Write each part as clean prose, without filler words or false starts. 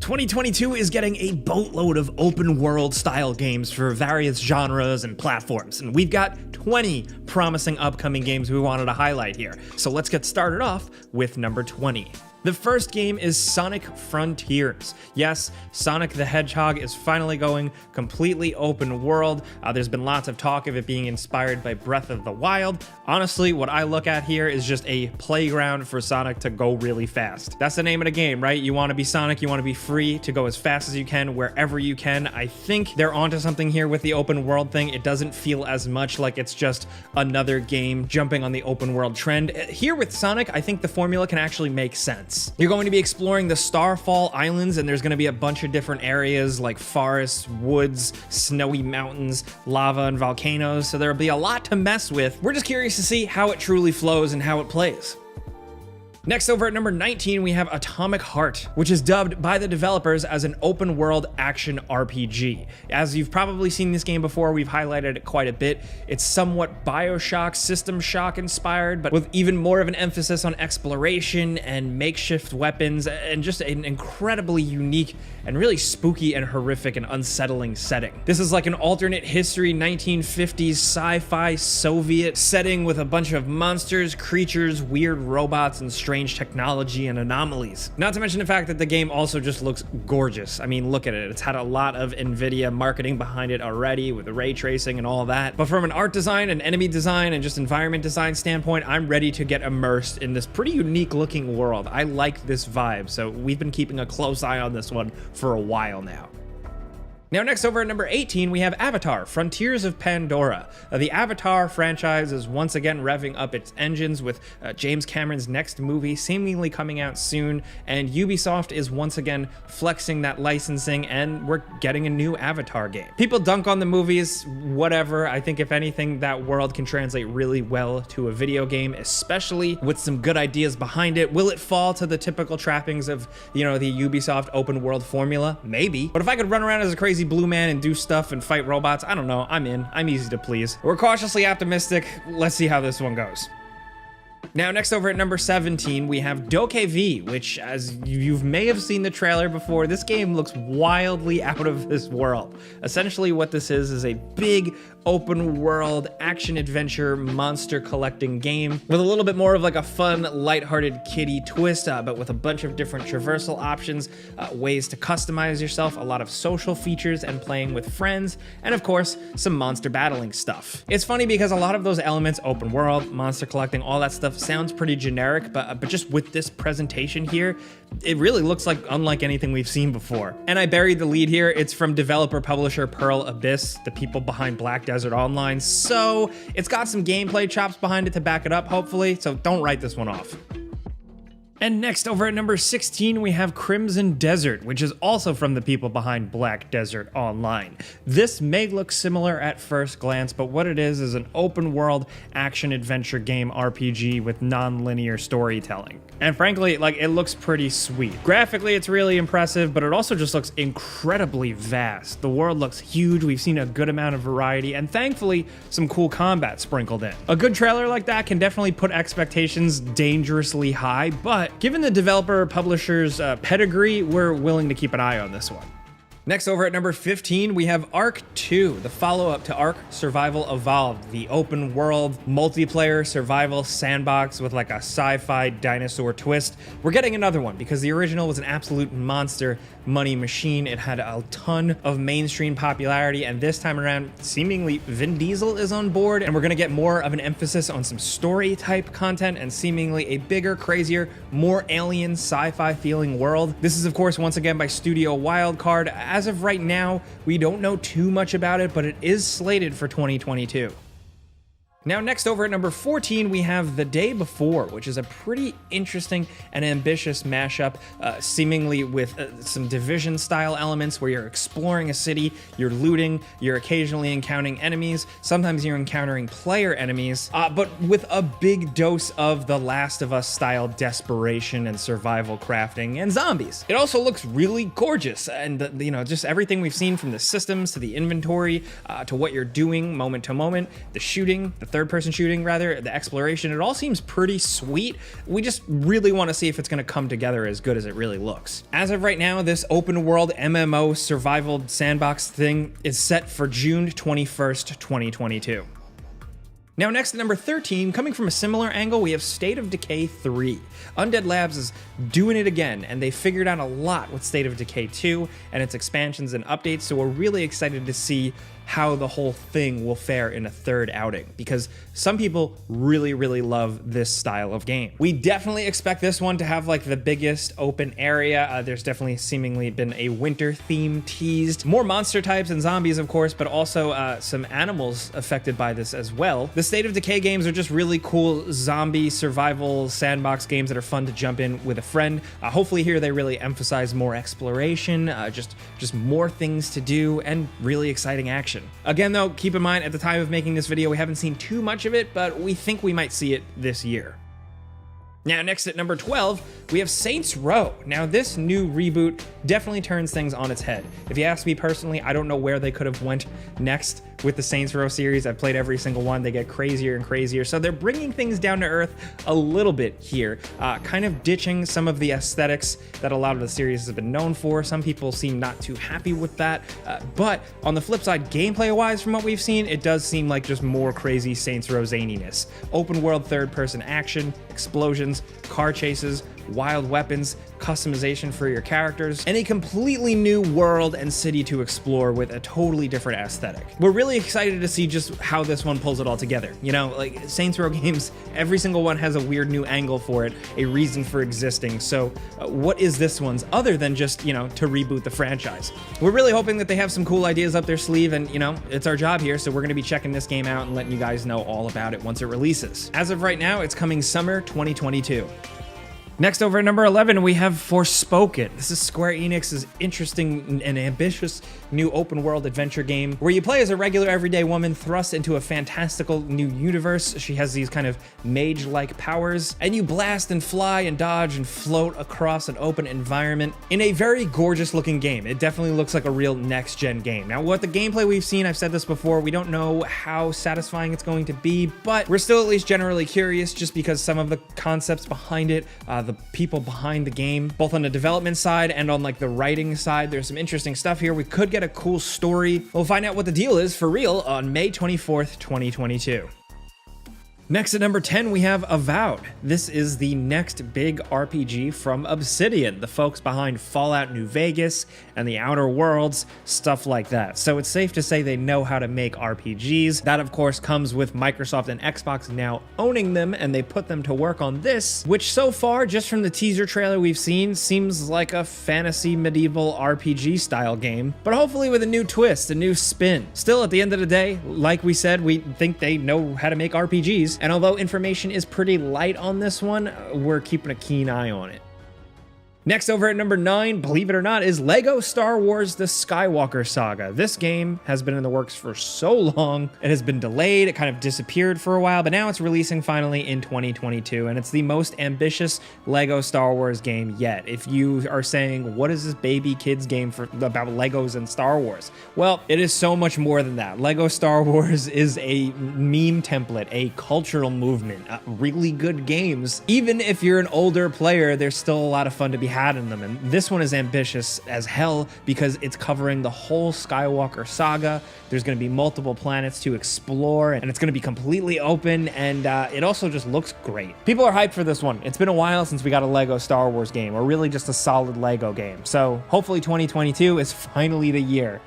2022 is getting a boatload of open world style games for various genres and platforms, and we've got 20 promising upcoming games we wanted to highlight here. So let's get started off with number 20. The first game is Sonic Frontiers. Yes, Sonic the Hedgehog is finally going completely open world. There's been lots of talk of it being inspired by Breath of the Wild. Honestly, what I look at here is just a playground for Sonic to go really fast. That's the name of the game, right? You want to be Sonic, you want to be free to go as fast as you can, wherever you can. I think they're onto something here with the open world thing. It doesn't feel as much like it's just another game jumping on the open world trend. Here with Sonic, I think the formula can actually make sense. You're going to be exploring the Starfall Islands, and there's going to be a bunch of different areas like forests, woods, snowy mountains, lava, and volcanoes, so there'll be a lot to mess with. We're just curious to see how it truly flows and how it plays. Next, over at number 19, we have Atomic Heart, which is dubbed by the developers as an open world action RPG. As you've probably seen this game before, we've highlighted it quite a bit. It's somewhat BioShock, System Shock inspired, but with even more of an emphasis on exploration and makeshift weapons, and just an incredibly unique and really spooky and horrific and unsettling setting. This is like an alternate history 1950s sci-fi Soviet setting with a bunch of monsters, creatures, weird robots, and strange technology and anomalies. Not to mention the fact that the game also just looks gorgeous. I mean, look at it. It's had a lot of NVIDIA marketing behind it already with the ray tracing and all that. But from an art design and enemy design and just environment design standpoint, I'm ready to get immersed in this pretty unique looking world. I like this vibe, so we've been keeping a close eye on this one for a while now. Now, next over at number 18, we have Avatar, Frontiers of Pandora. The Avatar franchise is once again revving up its engines with James Cameron's next movie seemingly coming out soon, and Ubisoft is once again flexing that licensing, and we're getting a new Avatar game. People dunk on the movies, whatever. I think if anything, that world can translate really well to a video game, especially with some good ideas behind it. Will it fall to the typical trappings of, the Ubisoft open world formula? Maybe. But if I could run around as a crazy blue man and do stuff and fight robots, I don't know, I'm in. I'm easy to please. We're cautiously optimistic. Let's see how this one goes. Now, next over at number 17, we have DokeV, which, as you may have seen the trailer before, this game looks wildly out of this world. Essentially, what this is a big open world action adventure monster collecting game with a little bit more of like a fun, lighthearted kiddie twist, but with a bunch of different traversal options, ways to customize yourself, a lot of social features and playing with friends, and of course, some monster battling stuff. It's funny because a lot of those elements, open world, monster collecting, all that stuff sounds pretty generic, but just with this presentation here, it really looks like unlike anything we've seen before. And I buried the lead here. It's from developer publisher Pearl Abyss, the people behind Black Desert Online, so it's got some gameplay chops behind it to back it up, hopefully, so don't write this one off. And next, over at number 16, we have Crimson Desert, which is also from the people behind Black Desert Online. This may look similar at first glance, but what it is an open world action-adventure game RPG with non-linear storytelling. And frankly, it looks pretty sweet. Graphically, it's really impressive, but it also just looks incredibly vast. The world looks huge, we've seen a good amount of variety, and thankfully, some cool combat sprinkled in. A good trailer like that can definitely put expectations dangerously high, but given the developer publisher's pedigree, we're willing to keep an eye on this one. Next, over at number 15, we have Ark 2, the follow-up to Ark Survival Evolved, the open world multiplayer survival sandbox with like a sci-fi dinosaur twist. We're getting another one because the original was an absolute monster money machine. It had a ton of mainstream popularity, and this time around, seemingly Vin Diesel is on board, and we're gonna get more of an emphasis on some story type content and seemingly a bigger, crazier, more alien sci-fi feeling world. This is, of course, once again by Studio Wildcard. As of right now, we don't know too much about it, but it is slated for 2022. Now, next over at number 14, we have The Day Before, which is a pretty interesting and ambitious mashup, seemingly with some Division-style elements where you're exploring a city, you're looting, you're occasionally encountering enemies, sometimes you're encountering player enemies, but with a big dose of The Last of Us-style desperation and survival crafting and zombies. It also looks really gorgeous, and just everything we've seen from the systems to the inventory to what you're doing moment to moment, the shooting, the third-person shooting rather, the exploration, it all seems pretty sweet. We just really want to see if it's going to come together as good as it really looks. As of right now, this open world MMO survival sandbox thing is set for June 21st, 2022. Now next at number 13, coming from a similar angle, we have State of Decay 3. Undead Labs is doing it again, and they figured out a lot with State of Decay 2 and its expansions and updates, so we're really excited to see how the whole thing will fare in a third outing, because some people really love this style of game. We definitely expect this one to have like the biggest open area. There's definitely seemingly been a winter theme teased. More monster types and zombies, of course, but also some animals affected by this as well. The State of Decay games are just really cool zombie survival sandbox games that are fun to jump in with a friend. Hopefully here they really emphasize more exploration, just more things to do, and really exciting action. Again though, keep in mind at the time of making this video we haven't seen too much of it, but we think we might see it this year. Now next at number 12, we have Saints Row. Now this new reboot definitely turns things on its head. If you ask me personally, I don't know where they could have went next with the Saints Row series. I've played every single one. They get crazier and crazier. So they're bringing things down to earth a little bit here, kind of ditching some of the aesthetics that a lot of the series has been known for. Some people seem not too happy with that. But on the flip side, gameplay wise from what we've seen, it does seem like just more crazy Saints Row zaniness. Open world third person action, explosions, car chases, wild weapons, customization for your characters, and a completely new world and city to explore with a totally different aesthetic. We're really excited to see just how this one pulls it all together. You know, like Saints Row games, every single one has a weird new angle for it, a reason for existing. So what is this one's other than just, you know, to reboot the franchise? We're really hoping that they have some cool ideas up their sleeve, and you know, it's our job here, so we're gonna be checking this game out and letting you guys know all about it once it releases. As of right now, it's coming summer 2022. Next, over at number 11, we have Forspoken. This is Square Enix's interesting and ambitious new open world adventure game where you play as a regular everyday woman thrust into a fantastical new universe. She has these kind of mage-like powers, and you blast and fly and dodge and float across an open environment in a very gorgeous looking game. It definitely looks like a real next-gen game. Now, what the gameplay we've seen, I've said this before, we don't know how satisfying it's going to be, but we're still at least generally curious just because some of the concepts behind it, the people behind the game, both on the development side and on like the writing side, there's some interesting stuff here. We could get a cool story. We'll find out what the deal is for real on May 24th, 2022. Next at number 10, we have Avowed. This is the next big RPG from Obsidian, the folks behind Fallout New Vegas and the Outer Worlds, stuff like that. So it's safe to say they know how to make RPGs. That, of course, comes with Microsoft and Xbox now owning them, and they put them to work on this, which so far, just from the teaser trailer we've seen, seems like a fantasy medieval RPG style game, but hopefully with a new twist, a new spin. Still, at the end of the day, like we said, we think they know how to make RPGs. And although information is pretty light on this one, we're keeping a keen eye on it. Next, over at number 9, believe it or not, is LEGO Star Wars The Skywalker Saga. This game has been in the works for so long. It has been delayed, it kind of disappeared for a while, but now it's releasing finally in 2022, and it's the most ambitious LEGO Star Wars game yet. If you are saying, what is this baby kids game about Legos and Star Wars? Well, it is so much more than that. LEGO Star Wars is a meme template, a cultural movement, really good games. Even if you're an older player, there's still a lot of fun to be had in them, and this one is ambitious as hell because it's covering the whole Skywalker saga. There's going to be multiple planets to explore, and it's going to be completely open, and it also just looks great. People are hyped for this one. It's been a while since we got a LEGO Star Wars game, or really just a solid LEGO game, so hopefully 2022 is finally the year.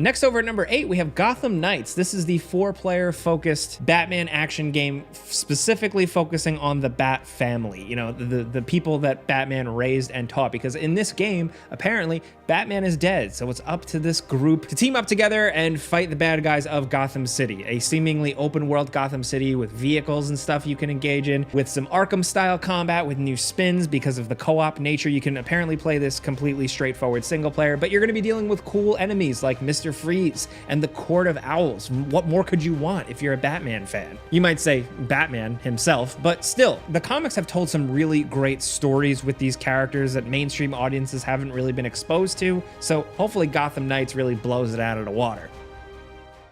Next, over at number 8, we have Gotham Knights. This is the 4-player focused Batman action game, specifically focusing on the Bat family, you know, the people that Batman raised and taught, because in this game, apparently, Batman is dead, so it's up to this group to team up together and fight the bad guys of Gotham City, a seemingly open world Gotham City with vehicles and stuff you can engage in, with some Arkham-style combat with new spins because of the co-op nature. You can apparently play this completely straightforward single player, but you're going to be dealing with cool enemies like Mr. Freeze and the Court of Owls. What more could you want if you're a Batman fan? You might say Batman himself, but still, the comics have told some really great stories with these characters that mainstream audiences haven't really been exposed to, so hopefully Gotham Knights really blows it out of the water.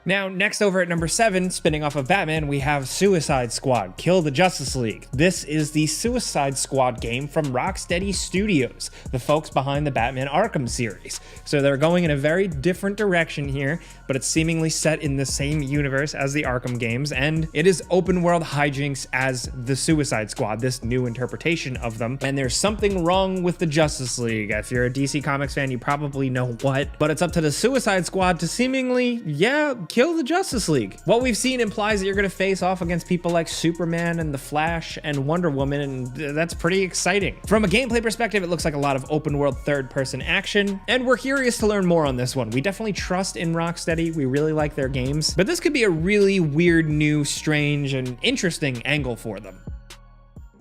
Now, next over at number 7, spinning off of Batman, we have Suicide Squad: Kill the Justice League. This is the Suicide Squad game from Rocksteady Studios, the folks behind the Batman Arkham series. So they're going in a very different direction here, but it's seemingly set in the same universe as the Arkham games, and it is open world hijinks as the Suicide Squad, this new interpretation of them. And there's something wrong with the Justice League. If you're a DC Comics fan, you probably know what, but it's up to the Suicide Squad to seemingly, kill the Justice League. What we've seen implies that you're going to face off against people like Superman and the Flash and Wonder Woman, and that's pretty exciting. From a gameplay perspective, it looks like a lot of open world third-person action, and we're curious to learn more on this one. We definitely trust in Rocksteady. We really like their games, but this could be a really weird, new, strange, and interesting angle for them.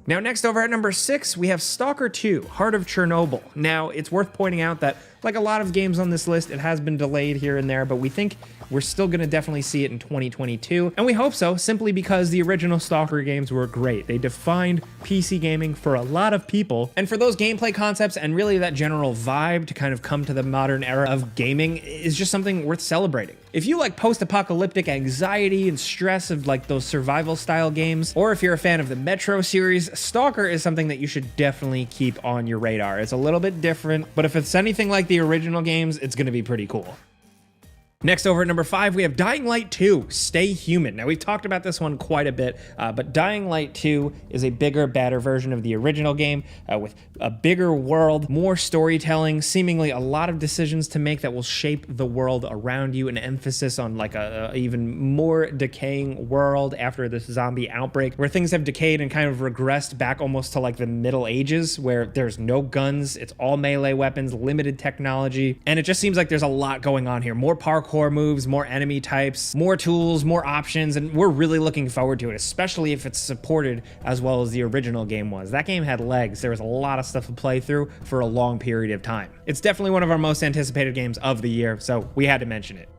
Now, next over at number 6, we have Stalker 2: Heart of Chernobyl. Now, it's worth pointing out that, like a lot of games on this list, it has been delayed here and there, but we think we're still going to definitely see it in 2022, and we hope so, simply because the original Stalker games were great. They defined PC gaming for a lot of people, and for those gameplay concepts and really that general vibe to kind of come to the modern era of gaming is just something worth celebrating. If you like post-apocalyptic anxiety and stress of like those survival style games, or if you're a fan of the Metro series, Stalker is something that you should definitely keep on your radar. It's a little bit different, but if it's anything like the original games, it's going to be pretty cool. Next over at number 5, we have Dying Light 2: Stay Human. Now, we've talked about this one quite a bit, but Dying Light 2 is a bigger, badder version of the original game with a bigger world, more storytelling, seemingly a lot of decisions to make that will shape the world around you, an emphasis on like a even more decaying world after this zombie outbreak, where things have decayed and kind of regressed back almost to like the Middle Ages, where there's no guns, it's all melee weapons, limited technology, and it just seems like there's a lot going on here. More parkour moves, more enemy types, more tools, more options, and we're really looking forward to it, especially if it's supported as well as the original game was. That game had legs. There was a lot of stuff to play through for a long period of time. It's definitely one of our most anticipated games of the year, so we had to mention it.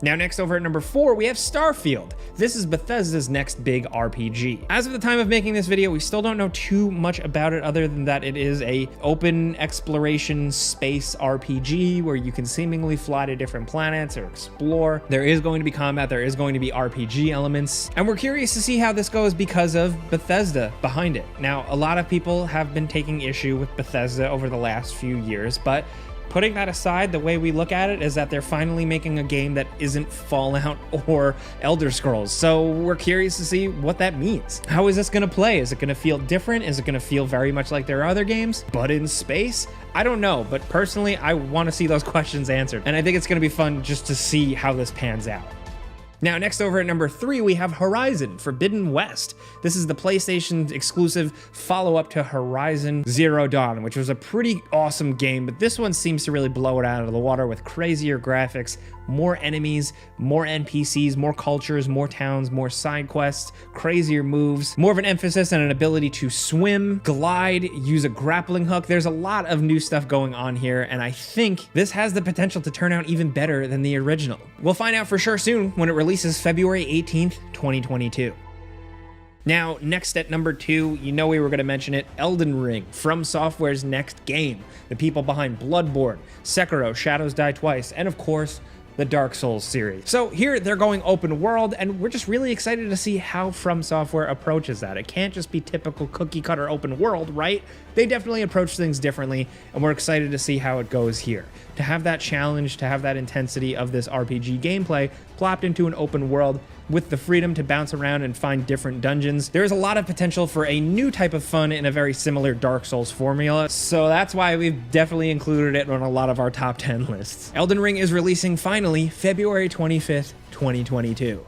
Now, next over at number 4, we have Starfield. This is Bethesda's next big RPG. As of the time of making this video, we still don't know too much about it other than that it is a open exploration space RPG where you can seemingly fly to different planets or explore. There is going to be combat, there is going to be RPG elements, and we're curious to see how this goes because of Bethesda behind it. Now, a lot of people have been taking issue with Bethesda over the last few years, but putting that aside, the way we look at it is that they're finally making a game that isn't Fallout or Elder Scrolls. So we're curious to see what that means. How is this going to play? Is it going to feel different? Is it going to feel very much like their other games, but in space? I don't know, but personally, I want to see those questions answered. And I think it's going to be fun just to see how this pans out. Now, next over at number 3, we have Horizon Forbidden West. This is the PlayStation exclusive follow-up to Horizon Zero Dawn, which was a pretty awesome game, but this one seems to really blow it out of the water with crazier graphics, more enemies, more NPCs, more cultures, more towns, more side quests, crazier moves, more of an emphasis on an ability to swim, glide, use a grappling hook. There's a lot of new stuff going on here, and I think this has the potential to turn out even better than the original. We'll find out for sure soon when it releases February 18th, 2022. Now, next at number 2, you know we were going to mention it, Elden Ring, From Software's next game. The people behind Bloodborne, Sekiro, Shadows Die Twice, and of course, the Dark Souls series. So here they're going open world, and we're just really excited to see how From Software approaches that. It can't just be typical cookie cutter open world, right? They definitely approach things differently, and we're excited to see how it goes here. To have that challenge, to have that intensity of this RPG gameplay plopped into an open world with the freedom to bounce around and find different dungeons, there's a lot of potential for a new type of fun in a very similar Dark Souls formula, so that's why we've definitely included it on a lot of our top 10 lists. Elden Ring is releasing finally February 25th, 2022.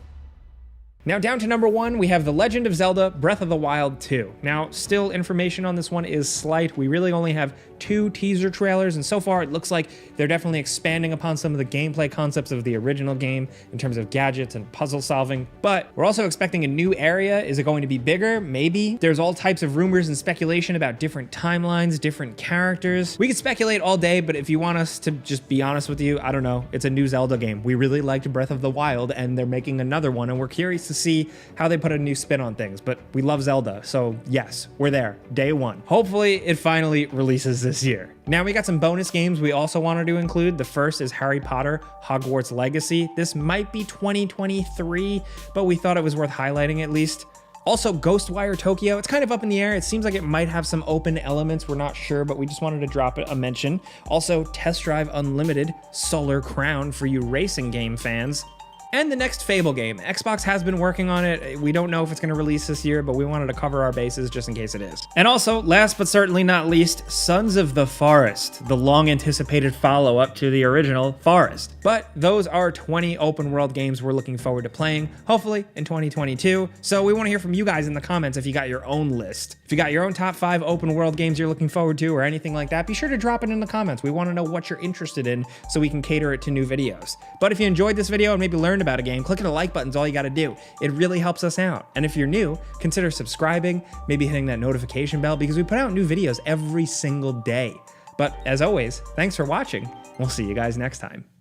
Now down to number 1, we have The Legend of Zelda Breath of the Wild 2. Now, still information on this one is slight. We really only have 2 teaser trailers, and so far it looks like they're definitely expanding upon some of the gameplay concepts of the original game in terms of gadgets and puzzle solving, but we're also expecting a new area. Is it going to be bigger? Maybe. There's all types of rumors and speculation about different timelines, different characters. We could speculate all day, but if you want us to just be honest with you, I don't know. It's a new Zelda game. We really liked Breath of the Wild, and they're making another one, and we're curious to to see how they put a new spin on things, but we love Zelda, so yes, we're there, day one. Hopefully it finally releases this year. Now we got some bonus games we also wanted to include. The first is Harry Potter Hogwarts Legacy. This might be 2023, but we thought it was worth highlighting at least. Also, Ghostwire Tokyo, it's kind of up in the air. It seems like it might have some open elements. We're not sure, but we just wanted to drop a mention. Also, Test Drive Unlimited Solar Crown for you racing game fans. And the next Fable game. Xbox has been working on it. We don't know if it's going to release this year, but we wanted to cover our bases just in case it is. And also, last but certainly not least, Sons of the Forest, the long-anticipated follow-up to the original Forest. But those are 20 open-world games we're looking forward to playing, hopefully in 2022. So we want to hear from you guys in the comments if you got your own list. If you got your own top 5 open-world games you're looking forward to or anything like that, be sure to drop it in the comments. We want to know what you're interested in so we can cater it to new videos. But if you enjoyed this video and maybe learned about a game, clicking the like button's all you got to do. It really helps us out. And if you're new, consider subscribing, maybe hitting that notification bell because we put out new videos every single day. But as always, thanks for watching. We'll see you guys next time.